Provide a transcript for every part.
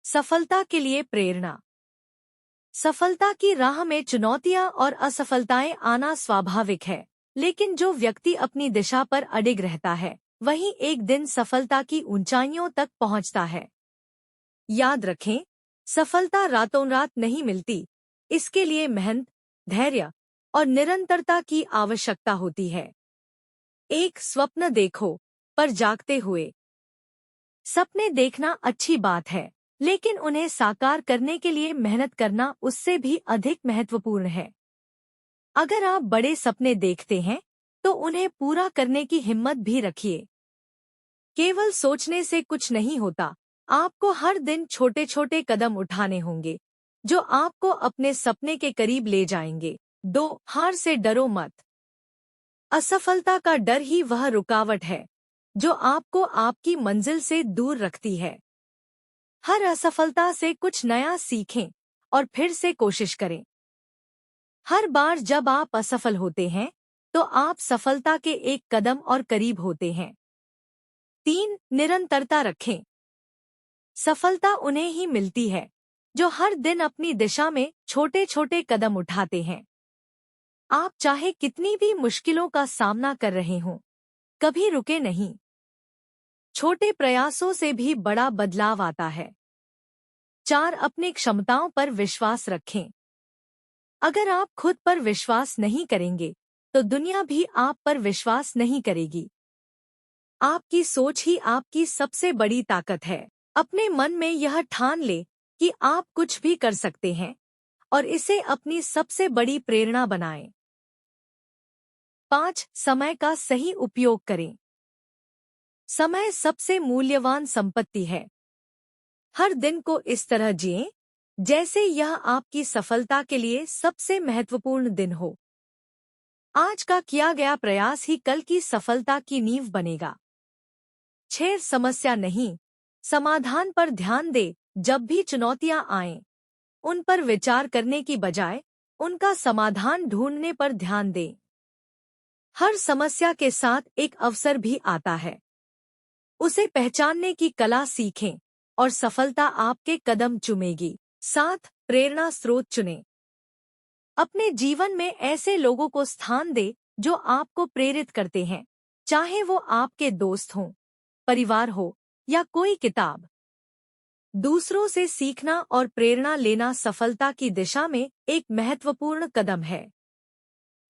सफलता के लिए प्रेरणा। सफलता की राह में चुनौतियां और असफलताएं आना स्वाभाविक है, लेकिन जो व्यक्ति अपनी दिशा पर अडिग रहता है, वही एक दिन सफलता की ऊंचाइयों तक पहुंचता है। याद रखें, सफलता रातों रात नहीं मिलती। इसके लिए मेहनत, धैर्य और निरंतरता की आवश्यकता होती है। एक स्वप्न देखो, पर जागते हुए। सपने देखना अच्छी बात है, लेकिन उन्हें साकार करने के लिए मेहनत करना उससे भी अधिक महत्वपूर्ण है। अगर आप बड़े सपने देखते हैं, तो उन्हें पूरा करने की हिम्मत भी रखिए। केवल सोचने से कुछ नहीं होता, आपको हर दिन छोटे छोटे कदम उठाने होंगे, जो आपको अपने सपने के करीब ले जाएंगे। 2. हार से डरो मत। असफलता का डर ही वह रुकावट है, जो आपको आपकी मंजिल से दूर रखती है। हर असफलता से कुछ नया सीखें और फिर से कोशिश करें। हर बार जब आप असफल होते हैं, तो आप सफलता के एक कदम और करीब होते हैं। 3. निरंतरता रखें। सफलता उन्हें ही मिलती है, जो हर दिन अपनी दिशा में छोटे छोटे कदम उठाते हैं। आप चाहे कितनी भी मुश्किलों का सामना कर रहे हों, कभी रुके नहीं। छोटे प्रयासों से भी बड़ा बदलाव आता है। 4. अपनी क्षमताओं पर विश्वास रखें। अगर आप खुद पर विश्वास नहीं करेंगे, तो दुनिया भी आप पर विश्वास नहीं करेगी। आपकी सोच ही आपकी सबसे बड़ी ताकत है। अपने मन में यह ठान ले कि आप कुछ भी कर सकते हैं, और इसे अपनी सबसे बड़ी प्रेरणा बनाएं। 5. समय का सही उपयोग करें। समय सबसे मूल्यवान संपत्ति है। हर दिन को इस तरह जिएं, जैसे यह आपकी सफलता के लिए सबसे महत्वपूर्ण दिन हो। आज का किया गया प्रयास ही कल की सफलता की नींव बनेगा। 6. समस्या नहीं, समाधान पर ध्यान दे। जब भी चुनौतियां आएं, उन पर विचार करने की बजाय उनका समाधान ढूंढने पर ध्यान दें। हर समस्या के साथ एक अवसर भी आता है। उसे पहचानने की कला सीखें, और सफलता आपके कदम चूमेगी। 7. प्रेरणा स्रोत चुनें। अपने जीवन में ऐसे लोगों को स्थान दे जो आपको प्रेरित करते हैं, चाहे वो आपके दोस्त हों, परिवार हो या कोई किताब। दूसरों से सीखना और प्रेरणा लेना सफलता की दिशा में एक महत्वपूर्ण कदम है।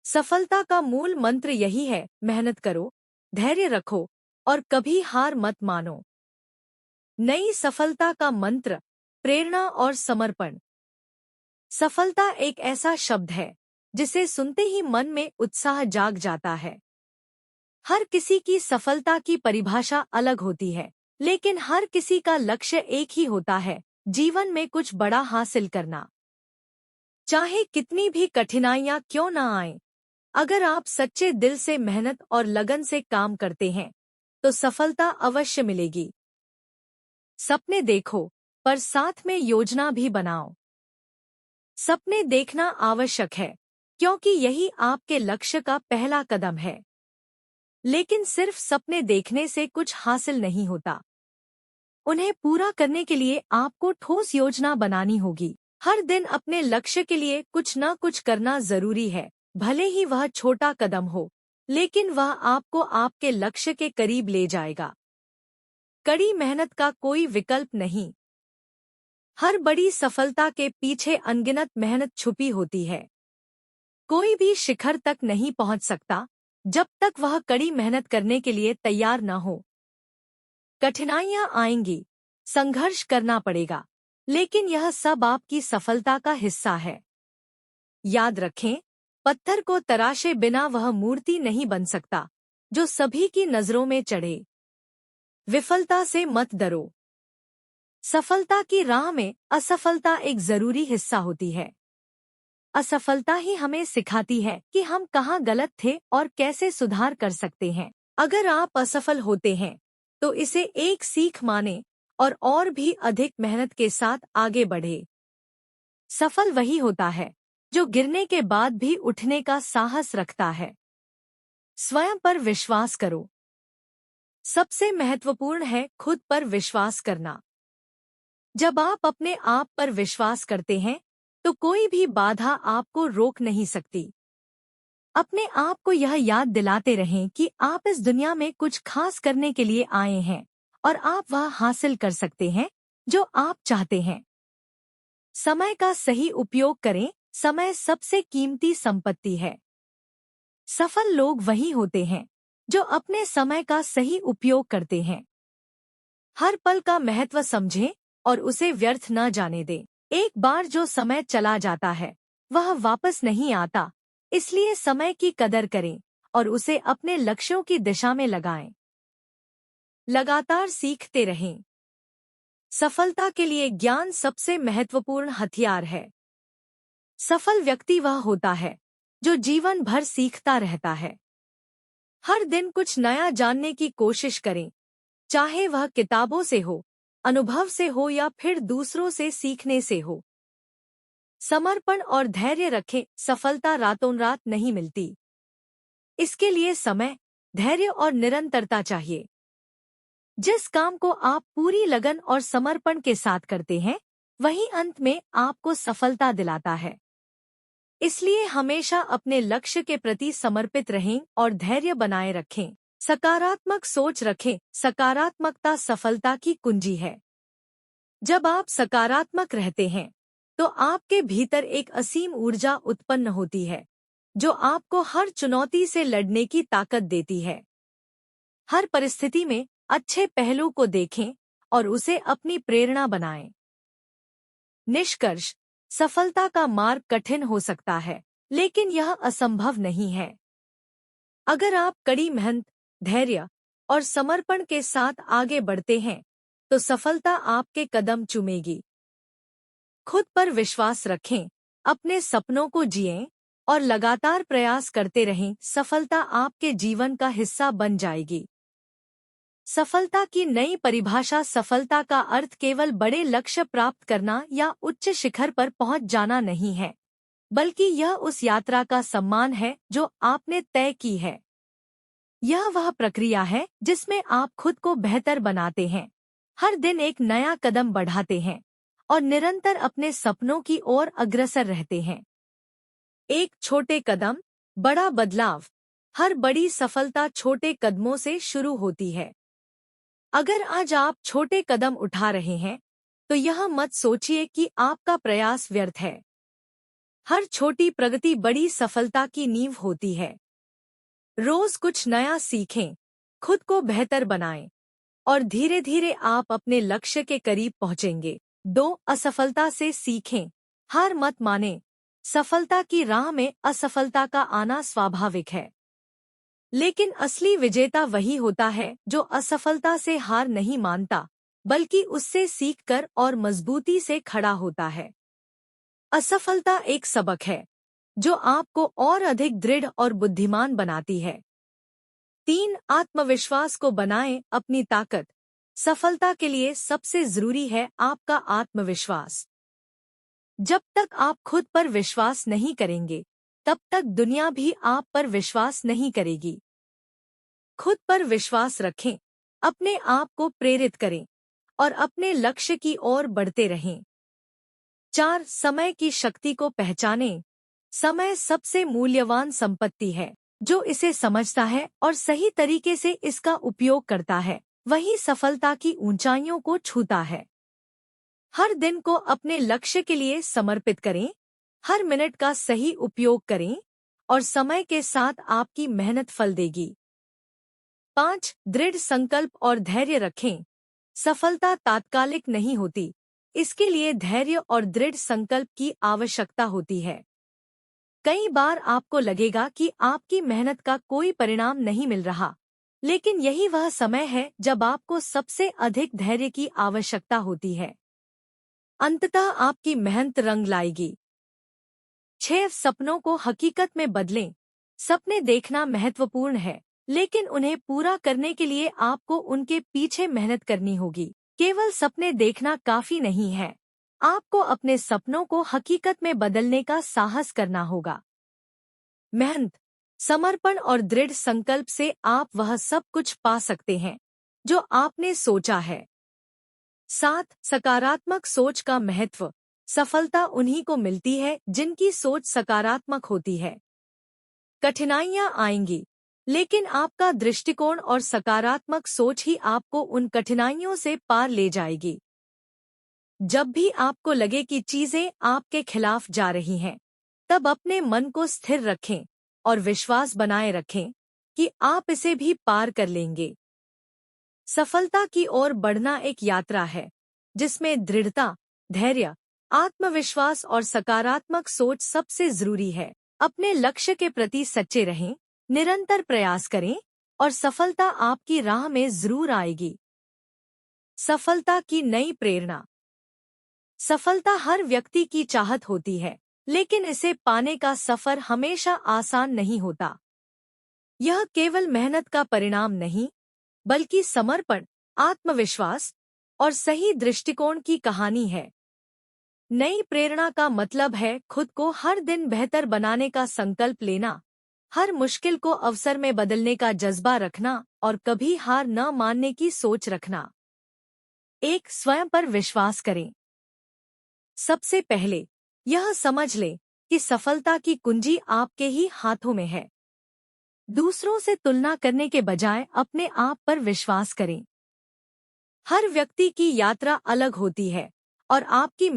सफलता का मूल मंत्र यही है: मेहनत करो, धैर्य रखो और कभी हार मत मानो। नई सफलता का मंत्र: प्रेरणा और समर्पण। सफलता एक ऐसा शब्द है जिसे सुनते ही मन में उत्साह जाग जाता है। हर किसी की सफलता की परिभाषा अलग होती है, लेकिन हर किसी का लक्ष्य एक ही होता है: जीवन में कुछ बड़ा हासिल करना। चाहे कितनी भी कठिनाइयां क्यों न आएं, अगर आप सच्चे दिल से मेहनत और लगन से काम करते हैं, तो सफलता अवश्य मिलेगी। सपने देखो, पर साथ में योजना भी बनाओ। सपने देखना आवश्यक है, क्योंकि यही आपके लक्ष्य का पहला कदम है। लेकिन सिर्फ सपने देखने से कुछ हासिल नहीं होता। उन्हें पूरा करने के लिए आपको ठोस योजना बनानी होगी। हर दिन अपने लक्ष्य के लिए कुछ न कुछ करना जरूरी है, भले ही वह छोटा कदम हो, लेकिन वह आपको आपके लक्ष्य के करीब ले जाएगा। कड़ी मेहनत का कोई विकल्प नहीं। हर बड़ी सफलता के पीछे अनगिनत मेहनत छुपी होती है। कोई भी शिखर तक नहीं पहुंच सकता जब तक वह कड़ी मेहनत करने के लिए तैयार न हो। कठिनाइयां आएंगी, संघर्ष करना पड़ेगा, लेकिन यह सब आपकी सफलता का हिस्सा है। याद रखें, पत्थर को तराशे बिना वह मूर्ति नहीं बन सकता जो सभी की नजरों में चढ़े। विफलता से मत डरो। सफलता की राह में असफलता एक जरूरी हिस्सा होती है। असफलता ही हमें सिखाती है कि हम कहाँ गलत थे और कैसे सुधार कर सकते हैं। अगर आप असफल होते हैं, तो इसे एक सीख माने और भी अधिक मेहनत के साथ आगे बढ़े। सफल वही होता है जो गिरने के बाद भी उठने का साहस रखता है। स्वयं पर विश्वास करो। सबसे महत्वपूर्ण है खुद पर विश्वास करना। जब आप अपने आप पर विश्वास करते हैं, तो कोई भी बाधा आपको रोक नहीं सकती। अपने आप को यह याद दिलाते रहें कि आप इस दुनिया में कुछ खास करने के लिए आए हैं और आप वह हासिल कर सकते हैं जो आप चाहते हैं। समय का सही उपयोग करें। समय सबसे कीमती संपत्ति है। सफल लोग वही होते हैं जो अपने समय का सही उपयोग करते हैं। हर पल का महत्व समझें और उसे व्यर्थ न जाने दें। एक बार जो समय चला जाता है वह वापस नहीं आता, इसलिए समय की कदर करें और उसे अपने लक्ष्यों की दिशा में लगाएं। लगातार सीखते रहें। सफलता के लिए ज्ञान सबसे महत्वपूर्ण हथियार है। सफल व्यक्ति वह होता है जो जीवन भर सीखता रहता है। हर दिन कुछ नया जानने की कोशिश करें, चाहे वह किताबों से हो, अनुभव से हो या फिर दूसरों से सीखने से हो। समर्पण और धैर्य रखें। सफलता रातों रात नहीं मिलती। इसके लिए समय, धैर्य और निरंतरता चाहिए। जिस काम को आप पूरी लगन और समर्पण के साथ करते हैं, वही अंत में आपको सफलता दिलाता है। इसलिए हमेशा अपने लक्ष्य के प्रति समर्पित रहें और धैर्य बनाए रखें। सकारात्मक सोच रखें। सकारात्मकता सफलता की कुंजी है। जब आप सकारात्मक रहते हैं, तो आपके भीतर एक असीम ऊर्जा उत्पन्न होती है, जो आपको हर चुनौती से लड़ने की ताकत देती है। हर परिस्थिति में अच्छे पहलू को देखें और उसे अपनी प्रेरणा बनाएं। निष्कर्ष, सफलता का मार्ग कठिन हो सकता है, लेकिन यह असंभव नहीं है। अगर आप कड़ी मेहनत, धैर्य और समर्पण के साथ आगे बढ़ते हैं, तो सफलता आपके कदम चूमेगी। खुद पर विश्वास रखें, अपने सपनों को जिएं और लगातार प्रयास करते रहें। सफलता आपके जीवन का हिस्सा बन जाएगी। सफलता की नई परिभाषा। सफलता का अर्थ केवल बड़े लक्ष्य प्राप्त करना या उच्च शिखर पर पहुंच जाना नहीं है, बल्कि यह उस यात्रा का सम्मान है जो आपने तय की है। यह वह प्रक्रिया है जिसमें आप खुद को बेहतर बनाते हैं, हर दिन एक नया कदम बढ़ाते हैं और निरंतर अपने सपनों की ओर अग्रसर रहते हैं। एक छोटे कदम, बड़ा बदलाव। हर बड़ी सफलता छोटे कदमों से शुरू होती है। अगर आज आप छोटे कदम उठा रहे हैं, तो यह मत सोचिए कि आपका प्रयास व्यर्थ है। हर छोटी प्रगति बड़ी सफलता की नींव होती है। रोज कुछ नया सीखें, खुद को बेहतर बनाएं और धीरे धीरे आप अपने लक्ष्य के करीब पहुंचेंगे। 2. असफलता से सीखें। हार मत मानें। सफलता की राह में असफलता का आना स्वाभाविक है, लेकिन असली विजेता वही होता है जो असफलता से हार नहीं मानता, बल्कि उससे सीखकर और मजबूती से खड़ा होता है। असफलता एक सबक है जो आपको और अधिक दृढ़ और बुद्धिमान बनाती है। 3. आत्मविश्वास को बनाएं अपनी ताकत। सफलता के लिए सबसे जरूरी है आपका आत्मविश्वास। जब तक आप खुद पर विश्वास नहीं करेंगे, तब तक दुनिया भी आप पर विश्वास नहीं करेगी। खुद पर विश्वास रखें, अपने आप को प्रेरित करें और अपने लक्ष्य की ओर बढ़ते रहें। 4. समय की शक्ति को पहचानें। समय सबसे मूल्यवान संपत्ति है। जो इसे समझता है और सही तरीके से इसका उपयोग करता है, वही सफलता की ऊंचाइयों को छूता है। हर दिन को अपने लक्ष्य के लिए समर्पित करें, हर मिनट का सही उपयोग करें और समय के साथ आपकी मेहनत फल देगी। 5. दृढ़ संकल्प और धैर्य रखें। सफलता तात्कालिक नहीं होती, इसके लिए धैर्य और दृढ़ संकल्प की आवश्यकता होती है। कई बार आपको लगेगा कि आपकी मेहनत का कोई परिणाम नहीं मिल रहा, लेकिन यही वह समय है जब आपको सबसे अधिक धैर्य की आवश्यकता होती है। अंततः आपकी मेहनत रंग लाएगी। 6. सपनों को हकीकत में बदलें। सपने देखना महत्वपूर्ण है, लेकिन उन्हें पूरा करने के लिए आपको उनके पीछे मेहनत करनी होगी। केवल सपने देखना काफी नहीं है, आपको अपने सपनों को हकीकत में बदलने का साहस करना होगा। मेहनत, समर्पण और दृढ़ संकल्प से आप वह सब कुछ पा सकते हैं जो आपने सोचा है। 7. सकारात्मक सोच का महत्व। सफलता उन्हीं को मिलती है जिनकी सोच सकारात्मक होती है। कठिनाइयां आएंगी, लेकिन आपका दृष्टिकोण और सकारात्मक सोच ही आपको उन कठिनाइयों से पार ले जाएगी। जब भी आपको लगे कि चीजें आपके खिलाफ जा रही हैं, तब अपने मन को स्थिर रखें और विश्वास बनाए रखें कि आप इसे भी पार कर लेंगे। सफलता की ओर बढ़ना एक यात्रा है, जिसमें दृढ़ता, धैर्य, आत्मविश्वास और सकारात्मक सोच सबसे जरूरी है। अपने लक्ष्य के प्रति सच्चे रहें, निरंतर प्रयास करें और सफलता आपकी राह में जरूर आएगी। सफलता की नई प्रेरणा। सफलता हर व्यक्ति की चाहत होती है, लेकिन इसे पाने का सफर हमेशा आसान नहीं होता। यह केवल मेहनत का परिणाम नहीं, बल्कि समर्पण, आत्मविश्वास और सही दृष्टिकोण की कहानी है। नई प्रेरणा का मतलब है खुद को हर दिन बेहतर बनाने का संकल्प लेना, हर मुश्किल को अवसर में बदलने का जज्बा रखना और कभी हार न मानने की सोच रखना। एक, स्वयं पर विश्वास करें। सबसे पहले यह समझ लें कि सफलता की कुंजी आपके ही हाथों में है। दूसरों से तुलना करने के बजाय अपने आप पर विश्वास करें। हर व्यक्ति की यात्रा अलग होती है और आपकी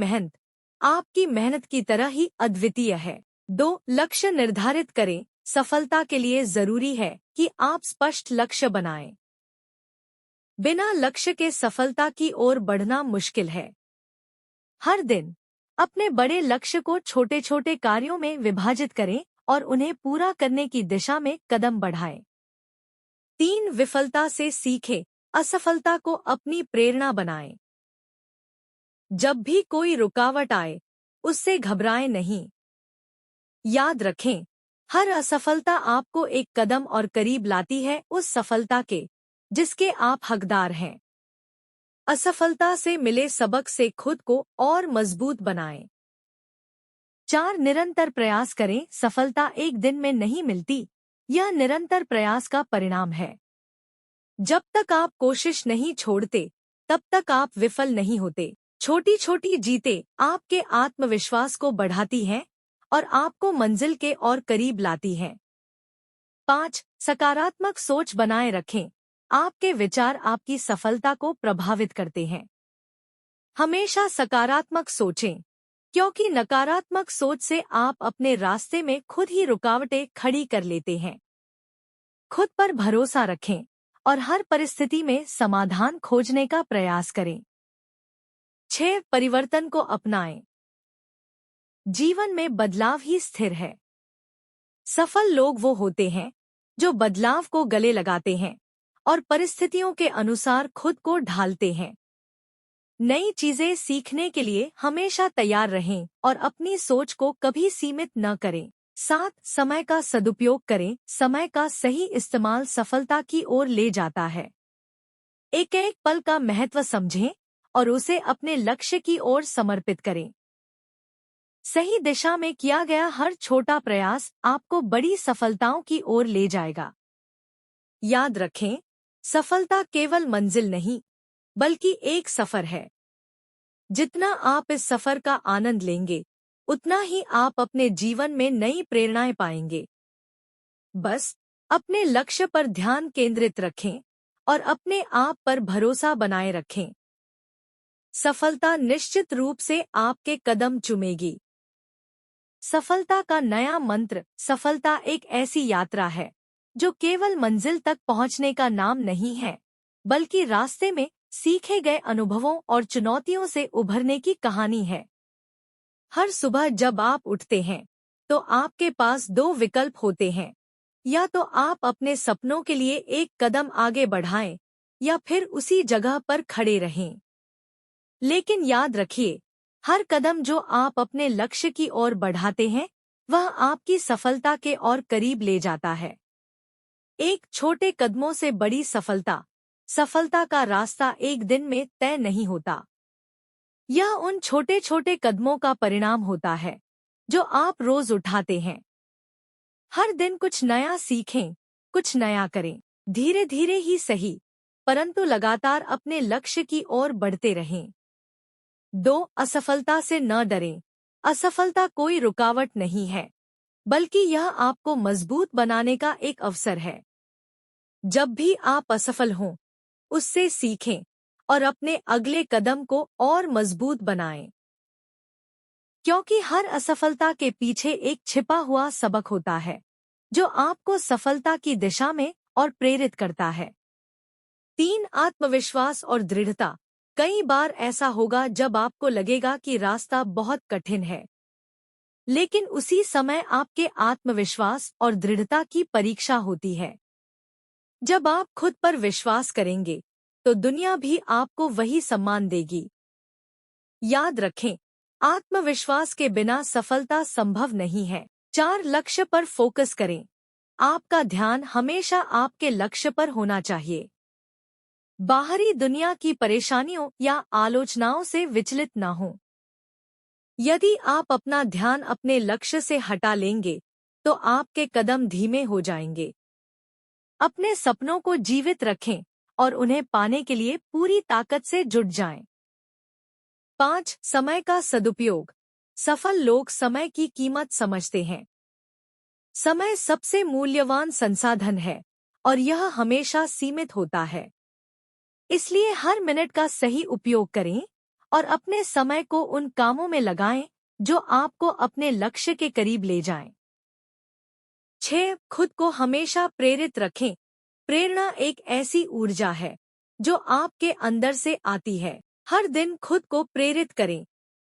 मेहनत की तरह ही अद्वितीय है। 2. लक्ष्य निर्धारित करें। सफलता के लिए जरूरी है कि आप स्पष्ट लक्ष्य बनाएं। बिना लक्ष्य के सफलता की ओर बढ़ना मुश्किल है। हर दिन अपने बड़े लक्ष्य को छोटे छोटे कार्यों में विभाजित करें और उन्हें पूरा करने की दिशा में कदम बढ़ाएं। 3. विफलता से सीखें। असफलता को अपनी प्रेरणा बनाएं। जब भी कोई रुकावट आए, उससे घबराएं नहीं। याद रखें, हर असफलता आपको एक कदम और करीब लाती है उस सफलता के जिसके आप हकदार हैं। असफलता से मिले सबक से खुद को और मजबूत बनाएं। 4. निरंतर प्रयास करें। सफलता एक दिन में नहीं मिलती, यह निरंतर प्रयास का परिणाम है। जब तक आप कोशिश नहीं छोड़ते, तब तक आप विफल नहीं होते। छोटी छोटी जीतें आपके आत्मविश्वास को बढ़ाती हैं और आपको मंजिल के और करीब लाती हैं। 5. सकारात्मक सोच बनाए रखें। आपके विचार आपकी सफलता को प्रभावित करते हैं। हमेशा सकारात्मक सोचें, क्योंकि नकारात्मक सोच से आप अपने रास्ते में खुद ही रुकावटें खड़ी कर लेते हैं। खुद पर भरोसा रखें और हर परिस्थिति में समाधान खोजने का प्रयास करें। 6. परिवर्तन को अपनाएं। जीवन में बदलाव ही स्थिर है। सफल लोग वो होते हैं जो बदलाव को गले लगाते हैं और परिस्थितियों के अनुसार खुद को ढालते हैं। नई चीजें सीखने के लिए हमेशा तैयार रहें और अपनी सोच को कभी सीमित न करें। 7. समय का सदुपयोग करें। समय का सही इस्तेमाल सफलता की ओर ले जाता है। एक एक पल का महत्व समझें और उसे अपने लक्ष्य की ओर समर्पित करें। सही दिशा में किया गया हर छोटा प्रयास आपको बड़ी सफलताओं की ओर ले जाएगा। याद रखें, सफलता केवल मंजिल नहीं, बल्कि एक सफर है। जितना आप इस सफर का आनंद लेंगे, उतना ही आप अपने जीवन में नई प्रेरणाएं पाएंगे। बस अपने लक्ष्य पर ध्यान केंद्रित रखें और अपने आप पर भरोसा बनाए रखें। सफलता निश्चित रूप से आपके कदम चूमेगी। सफलता का नया मंत्र। सफलता एक ऐसी यात्रा है जो केवल मंजिल तक पहुंचने का नाम नहीं है, बल्कि रास्ते में सीखे गए अनुभवों और चुनौतियों से उभरने की कहानी है। हर सुबह जब आप उठते हैं, तो आपके पास 2 विकल्प होते हैं। या तो आप अपने सपनों के लिए एक कदम आगे बढ़ाएं, या फिर उसी जगह पर खड़े रहें। लेकिन याद रखिए, हर कदम जो आप अपने लक्ष्य की ओर बढ़ाते हैं, वह आपकी सफलता के और करीब ले जाता है। एक छोटे कदमों से बड़ी सफलता। सफलता का रास्ता एक दिन में तय नहीं होता। यह उन छोटे छोटे कदमों का परिणाम होता है जो आप रोज उठाते हैं। हर दिन कुछ नया सीखें, कुछ नया करें, धीरे धीरे ही सही, परंतु लगातार अपने लक्ष्य की ओर बढ़ते रहें। 2. असफलता से न डरें। असफलता कोई रुकावट नहीं है, बल्कि यह आपको मजबूत बनाने का एक अवसर है। जब भी आप असफल हों, उससे सीखें और अपने अगले कदम को और मजबूत बनाएं। क्योंकि हर असफलता के पीछे एक छिपा हुआ सबक होता है, जो आपको सफलता की दिशा में और प्रेरित करता है। 3. आत्मविश्वास और दृढ़ता। कई बार ऐसा होगा जब आपको लगेगा कि रास्ता बहुत कठिन है, लेकिन उसी समय आपके आत्मविश्वास और दृढ़ता की परीक्षा होती है। जब आप खुद पर विश्वास करेंगे, तो दुनिया भी आपको वही सम्मान देगी। याद रखें, आत्मविश्वास के बिना सफलता संभव नहीं है। 4. लक्ष्य पर फोकस करें। आपका ध्यान हमेशा आपके लक्ष्य पर होना चाहिए। बाहरी दुनिया की परेशानियों या आलोचनाओं से विचलित न हो। यदि आप अपना ध्यान अपने लक्ष्य से हटा लेंगे, तो आपके कदम धीमे हो जाएंगे। अपने सपनों को जीवित रखें और उन्हें पाने के लिए पूरी ताकत से जुट जाएं। 5. समय का सदुपयोग। सफल लोग समय की कीमत समझते हैं। समय सबसे मूल्यवान संसाधन है और यह हमेशा सीमित होता है। इसलिए हर मिनट का सही उपयोग करें और अपने समय को उन कामों में लगाएं जो आपको अपने लक्ष्य के करीब ले जाएं। 6. खुद को हमेशा प्रेरित रखें। प्रेरणा एक ऐसी ऊर्जा है जो आपके अंदर से आती है। हर दिन खुद को प्रेरित करें,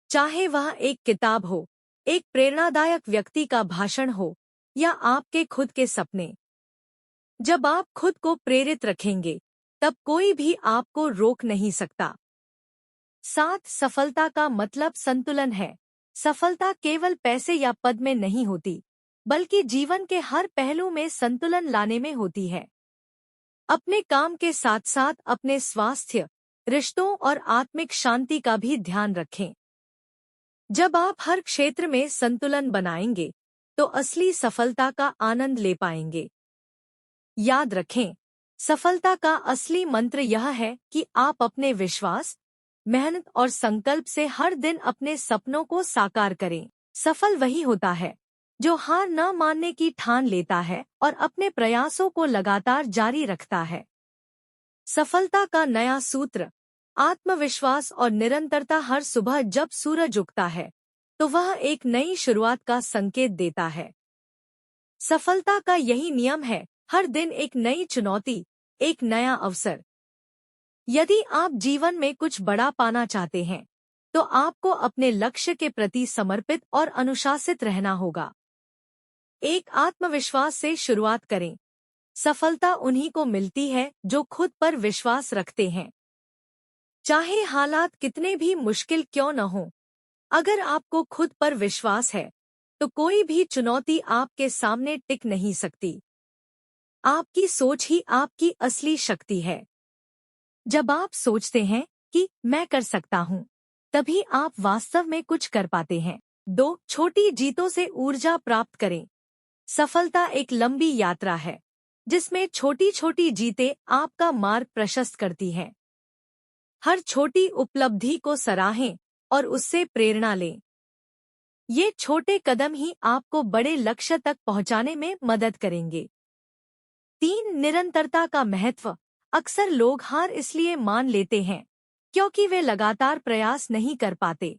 चाहे वह एक किताब हो, एक प्रेरणादायक व्यक्ति का भाषण हो या आपके खुद के सपने। जब आप खुद को प्रेरित रखेंगे, तब कोई भी आपको रोक नहीं सकता। 7. सफलता का मतलब संतुलन है। सफलता केवल पैसे या पद में नहीं होती, बल्कि जीवन के हर पहलू में संतुलन लाने में होती है। अपने काम के साथ साथ अपने स्वास्थ्य, रिश्तों और आत्मिक शांति का भी ध्यान रखें। जब आप हर क्षेत्र में संतुलन बनाएंगे, तो असली सफलता का आनंद ले पाएंगे। याद रखें, सफलता का असली मंत्र यह है कि आप अपने विश्वास, मेहनत और संकल्प से हर दिन अपने सपनों को साकार करें। सफल वही होता है जो हार न मानने की ठान लेता है और अपने प्रयासों को लगातार जारी रखता है। सफलता का नया सूत्र: आत्मविश्वास और निरंतरता। हर सुबह जब सूरज उगता है, तो वह एक नई शुरुआत का संकेत देता है। सफलता का यही नियम है, हर दिन एक नई चुनौती, एक नया अवसर। यदि आप जीवन में कुछ बड़ा पाना चाहते हैं, तो आपको अपने लक्ष्य के प्रति समर्पित और अनुशासित रहना होगा। एक आत्मविश्वास से शुरुआत करें। सफलता उन्हीं को मिलती है जो खुद पर विश्वास रखते हैं, चाहे हालात कितने भी मुश्किल क्यों न हो। अगर आपको खुद पर विश्वास है, तो कोई भी चुनौती आपके सामने टिक नहीं सकती। आपकी सोच ही आपकी असली शक्ति है। जब आप सोचते हैं कि मैं कर सकता हूँ, तभी आप वास्तव में कुछ कर पाते हैं। 2. छोटी जीतों से ऊर्जा प्राप्त करें। सफलता एक लंबी यात्रा है, जिसमें छोटी छोटी जीतें आपका मार्ग प्रशस्त करती हैं। हर छोटी उपलब्धि को सराहें और उससे प्रेरणा लें। ये छोटे कदम ही आपको बड़े लक्ष्य तक पहुंचाने में मदद करेंगे। 3. निरंतरता का महत्व। अक्सर लोग हार इसलिए मान लेते हैं क्योंकि वे लगातार प्रयास नहीं कर पाते।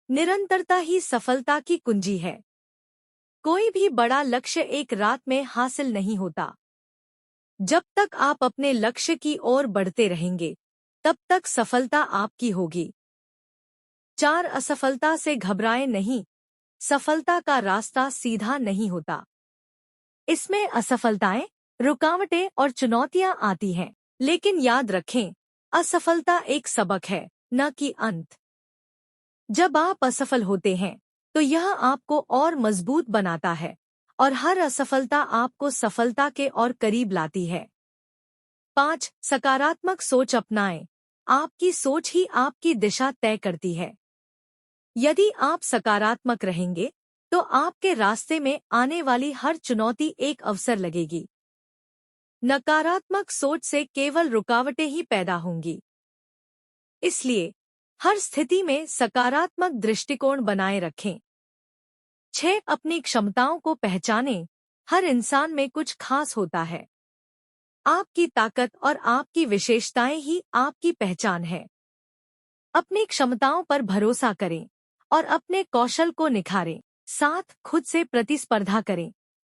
निरंतरता ही सफलता की कुंजी है। कोई भी बड़ा लक्ष्य एक रात में हासिल नहीं होता। जब तक आप अपने लक्ष्य की ओर बढ़ते रहेंगे, तब तक सफलता आपकी होगी। 4. असफलता से घबराएं नहीं। सफलता का रास्ता सीधा नहीं होता। इसमें असफलताएं, रुकावटें और चुनौतियां आती हैं। लेकिन याद रखें, असफलता एक सबक है, न कि अंत। जब आप असफल होते हैं, तो यह आपको और मजबूत बनाता है और हर असफलता आपको सफलता के और करीब लाती है। 5. सकारात्मक सोच अपनाएं। आपकी सोच ही आपकी दिशा तय करती है। यदि आप सकारात्मक रहेंगे, तो आपके रास्ते में आने वाली हर चुनौती एक अवसर लगेगी। नकारात्मक सोच से केवल रुकावटें ही पैदा होंगी। इसलिए हर स्थिति में सकारात्मक दृष्टिकोण बनाए रखें। 6. अपनी क्षमताओं को पहचानें। हर इंसान में कुछ खास होता है। आपकी ताकत और आपकी विशेषताएं ही आपकी पहचान है। अपनी क्षमताओं पर भरोसा करें और अपने कौशल को निखारें। 7. खुद से प्रतिस्पर्धा करें।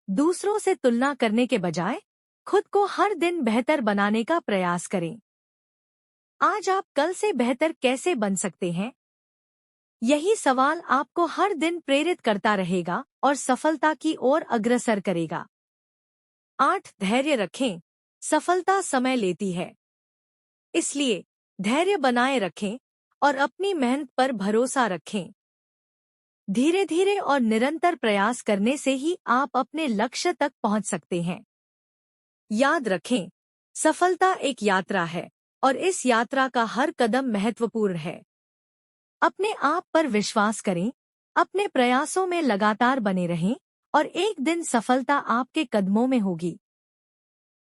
दूसरों से तुलना करने के बजाय खुद को हर दिन बेहतर बनाने का प्रयास करें। आज आप कल से बेहतर कैसे बन सकते हैं? यही सवाल आपको हर दिन प्रेरित करता रहेगा और सफलता की ओर अग्रसर करेगा। 8. धैर्य रखें। सफलता समय लेती है, इसलिए धैर्य बनाए रखें और अपनी मेहनत पर भरोसा रखें। धीरे धीरे और निरंतर प्रयास करने से ही आप अपने लक्ष्य तक पहुंच सकते हैं। याद रखें, सफलता एक यात्रा है और इस यात्रा का हर कदम महत्वपूर्ण है। अपने आप पर विश्वास करें, अपने प्रयासों में लगातार बने रहें और एक दिन सफलता आपके कदमों में होगी।